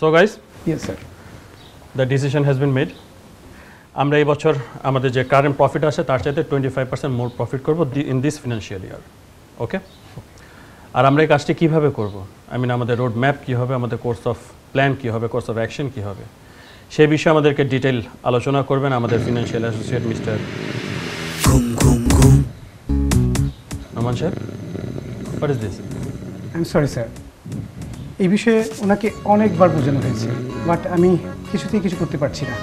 So guys, yes sir, the decision has been made. আমরা এই বছর আমাদের যে কারেন্ট প্রফিট আছে তার চাইতে 25% মোর প্রফিট করব ইন দিস ফিনান্সিয়াল ইয়ার। ওকে, আর আমরা এই কাজটি কীভাবে করব, আমাদের রোড ম্যাপ কী হবে, আমাদের কোর্স অফ প্ল্যান কী হবে, কোর্স অফ অ্যাকশন কী হবে, সেই বিষয়ে আমাদেরকে ডিটেল আলোচনা করবেন আমাদের ফিনান্সিয়াল অ্যাসোসিয়েট মিস্টার নোমান সাহেব। What is this? I am sorry sir, এই বিষয়ে ওনাকে অনেকবার বোঝানো হয়েছে, বাট আমি কিছুতেই কিছু করতে পারছি না।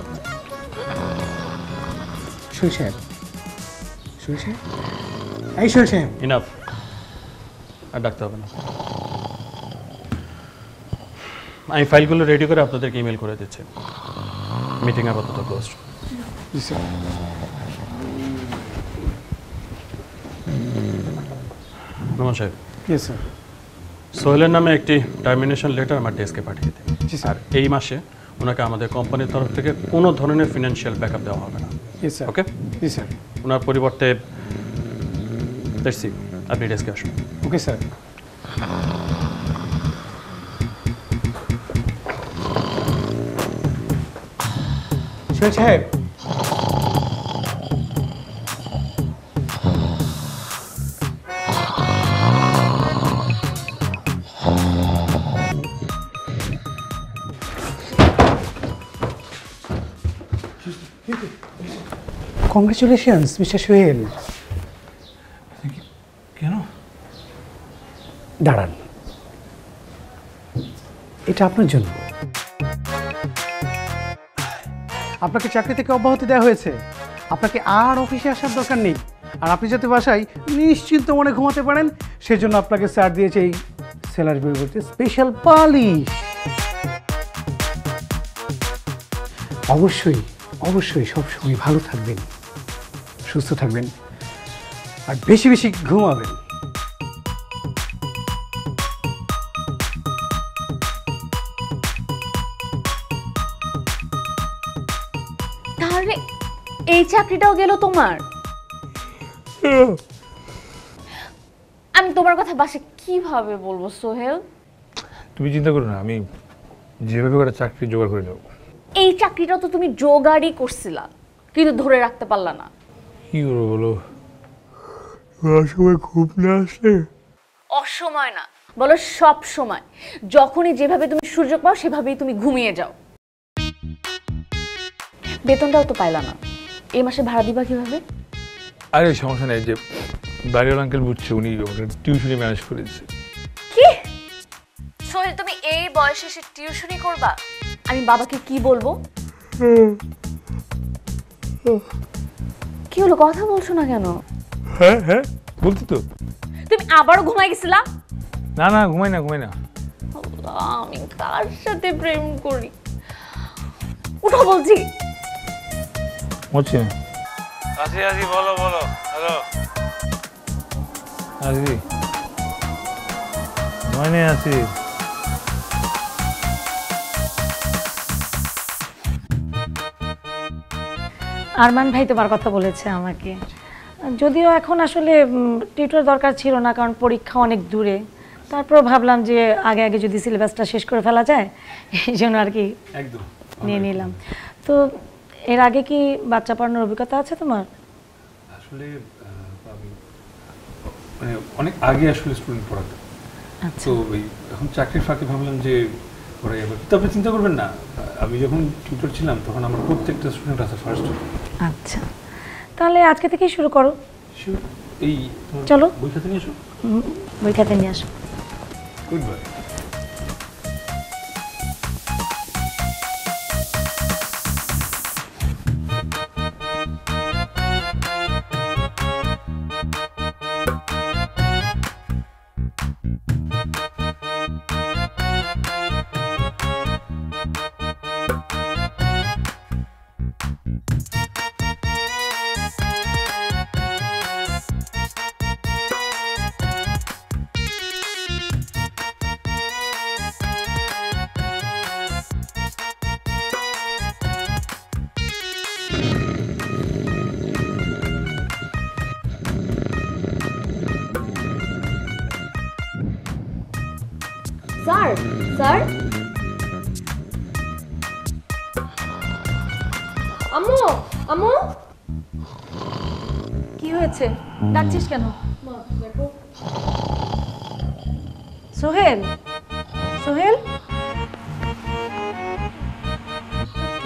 শহীদ সাহেব, শহীদ সাহেব, এই শহীদ সাহেব, ইনাফ, আর ডাকতে হবে না। আমি ফাইলগুলো রেডি করে আপনাদেরকে ইমেল করে দিচ্ছি। মিটিং আপাতত ক্লোজ। জি স্যার। নোমান সাহেব, ইয়েস স্যার। সোহেলের নামে একটি টার্মিনেশন লেটার আমার ডেস্কে পাঠিয়ে দিন। জি স্যার। আর এই মাসে ওনাকে আমাদের কোম্পানির তরফ থেকে কোনো ধরনের ফিনান্সিয়াল ব্যাকআপ দেওয়া হবে না। Yes sir. ওকে? জি স্যার। ওনার পরিবর্তে দেখছি আপনি ডেস্কে আসুন। Okay sir. শহীদ সাহেব, কংগ্রেচুলেশনস মিস্টার সোহেল। কেন? দাঁড়ান, এটা আপনার জন্য। আপনাকে চাকরি থেকে অব্যাহতি দেওয়া হয়েছে, আপনাকে আর অফিসে আসার দরকার নেই, আর আপনি যাতে বাসায় নিশ্চিন্ত মনে ঘুমাতে পারেন সেজন্য আপনাকে স্যার দিয়েছে এই স্যালারি পরিবর্তে স্পেশাল পালিশ। অবশ্যই অবশ্যই সবসময় ভালো থাকবেন, সুস্থ থাকবেন, আর বেশি বেশি ঘুমাবেন। তাহলে এই চাকরিটাও গেল তোমার? আমি তোমার কথা বাসে কিভাবে বলবো সোহেল? তুমি চিন্তা করো না, আমি যেভাবে করে চাকরি জোগাড় করে দেবো। এই চাকরিটা তো তুমি জোগাড়ই করছিলা, কিন্তু ধরে রাখতে পারলা না। কি করবো বলো, সময় খুব না আসলে। অসময় না, বলো সব সময়। যখনই যেভাবে তুমি সুযোগ পাও সেভাবেই তুমি ঘুমিয়ে যাও। বেতনটাও তো পাইলা না, এই মাসে ভাড়া দিবা কিভাবে? আরে সমস্যা নেই, যে বাড়িওয়ালা আঙ্কেল বুঝছে, উনি টিউশনি ম্যানেজ করে দিচ্ছে। কি সোহেল, তুমি এই বয়সে এসে টিউশনি করবা? আমি বাবাকে কি বলবো? কি হলো, কথা বলছো না কেন? হ্যাঁ হ্যাঁ বলছি তো। তুমি আবারও ঘুমাই গেছিলা? না না, ঘুমাই না ঘুমাই না। আল্লাহ, আমি কার সাথে প্রেম করি? উঠো বলছি। হচ্ছে আসি আসি, বলো বলো। হ্যালো আসি, মানে আসি। আরমান ভাই তোমার কথা বলেছে আমাকে, যদিও এখন আসলে টিউটর দরকার ছিল না, কারণ পরীক্ষা অনেক দূরে। তারপর ভাবলাম যে আগে আগে যদি সিলেবাসটা শেষ করে ফেলা যায়, এই জন্য আর কি একদম নিয়ে নিলাম। তো এর আগে কি বাচ্চা পড়ানোর অভিজ্ঞতা আছে তোমার? আসলে আমি মানে অনেক আগে আসলে স্টুডেন্ট পড়াতাম, তো এখন চাকরির ফাঁকে ভাবলাম যে পড়াই আবার। তো আপনি চিন্তা করবেন না, আমি যখন টিউটর ছিলাম তখন আমার প্রত্যেকটা স্টুডেন্ট আছে ফার্স্ট। আচ্ছা, তাহলে আজকে থেকেই শুরু করো। এই চলো বই খাতা নিয়ে এসো। বই খাতা নিয়ে আসো। Good bye. স্যার, স্যার আম্মু আম্মু কি হয়েছে, ডাকছিস কেন? সোহেল, সোহেল,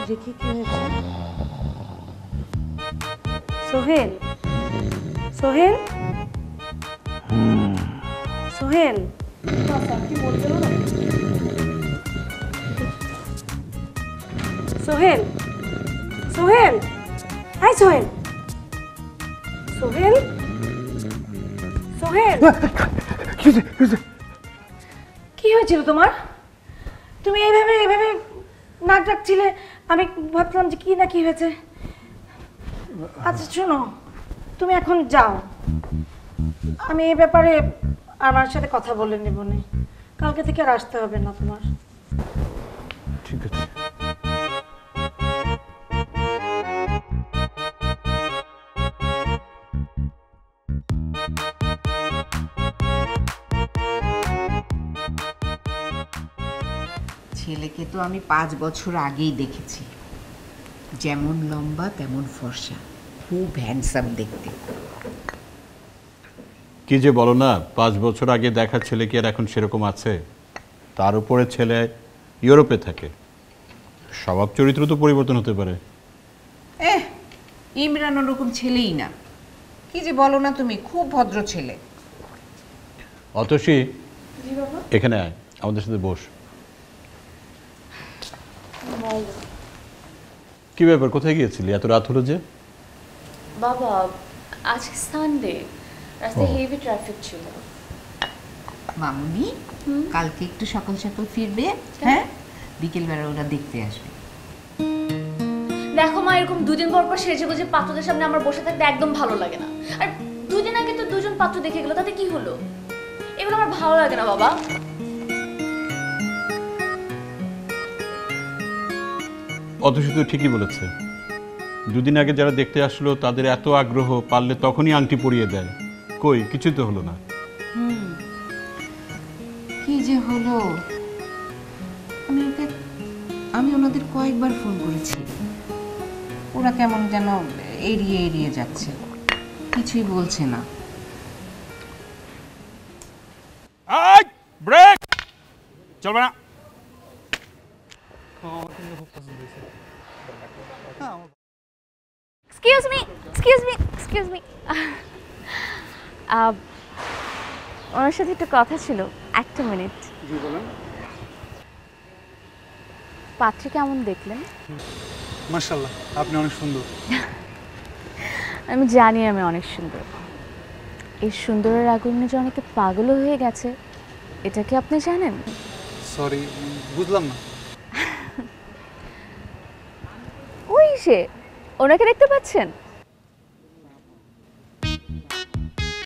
দেখি কি হয়েছে। সোহেল, সোহেল, সোহেল, সোহেল, সোহেল, হাই সোহেল, সোহেল, সোহেল, কি হয়েছিল তোমার? তুমি এইভাবে এইভাবে নাক ডাকছিলে, আমি ভাবলাম যে কি না কি হয়েছে। আচ্ছা শোনো, তুমি এখন যাও, আমি এই ব্যাপারে আমার সাথে কথা বলে নেব না, কালকে থেকে আর আসতে হবে না তোমার। ঠিক আছে। ছেলেকে তো আমি 5 বছর আগেই দেখেছি, যেমন লম্বা তেমন ফর্সা, খুব হ্যান্ডসাম দেখতে। কি যে বলো না, 5 বছর আগে দেখা ছেলে কি আর এখন সেরকম আছে? তার উপরে ছেলে ইউরোপে থাকে, স্বভাব চরিত্র তো পরিবর্তন হতে পারে। ইমরান ওরকম ছেলেই না। কি যে বলো না তুমি, খুব ভদ্র ছেলে। অতসী, এখানে আয়, আমাদের সাথে বস। কি ব্যাপার, কোথায় গিয়েছিলি? এত রাত হলো যে? বাবা আজকে সানডে, রাস্তায় হেভি ট্রাফিক ছিল। মামুনি কালকে একটু সকাল সকাল ফিরবে, হ্যাঁ? বিকেলবেলা ওরা দেখতে আসবে। দেখো মা, এরকম দুদিন পর পর সেজে গুজে পাত্রদের সামনে আমার বসে থাকতে একদম ভালো লাগে না। আর দুদিন আগে তো দুজন পাত্র দেখে গেল, তাতে কি হলো? এগুলো আমার ভালো লাগে না বাবা। অতসী তো ঠিকই বলেছে, দুদিন আগে যারা দেখতে আসলো তাদের এত আগ্রহ, পারলে তখনই আংটি পরিয়ে দেয়। কই, কিছুই তো হলো না। কি যে হলো, আমি ওনাদের কয়েকবার ফোন করেছি, ওরা কেমন যেন এড়িয়ে এড়িয়ে যাচ্ছে, কিছুই বলছে না। ব্রেক চলবে না। Excuse me, excuse me, excuse me. ওনার সাথে একটু কথা ছিল, একটা মিনিট। জি বলেন। পাত্রী কেমন দেখলেন? মাশাআল্লাহ, আপনি অনেক সুন্দর। আমি জানি আমি অনেক সুন্দর। এই সুন্দরের আগুনে যে অনেকে পাগল হয়ে গেছে, এটা কি আপনি জানেন? সরি, বুঝলাম না। ওই সে, ওনাকে দেখতে পাচ্ছেন?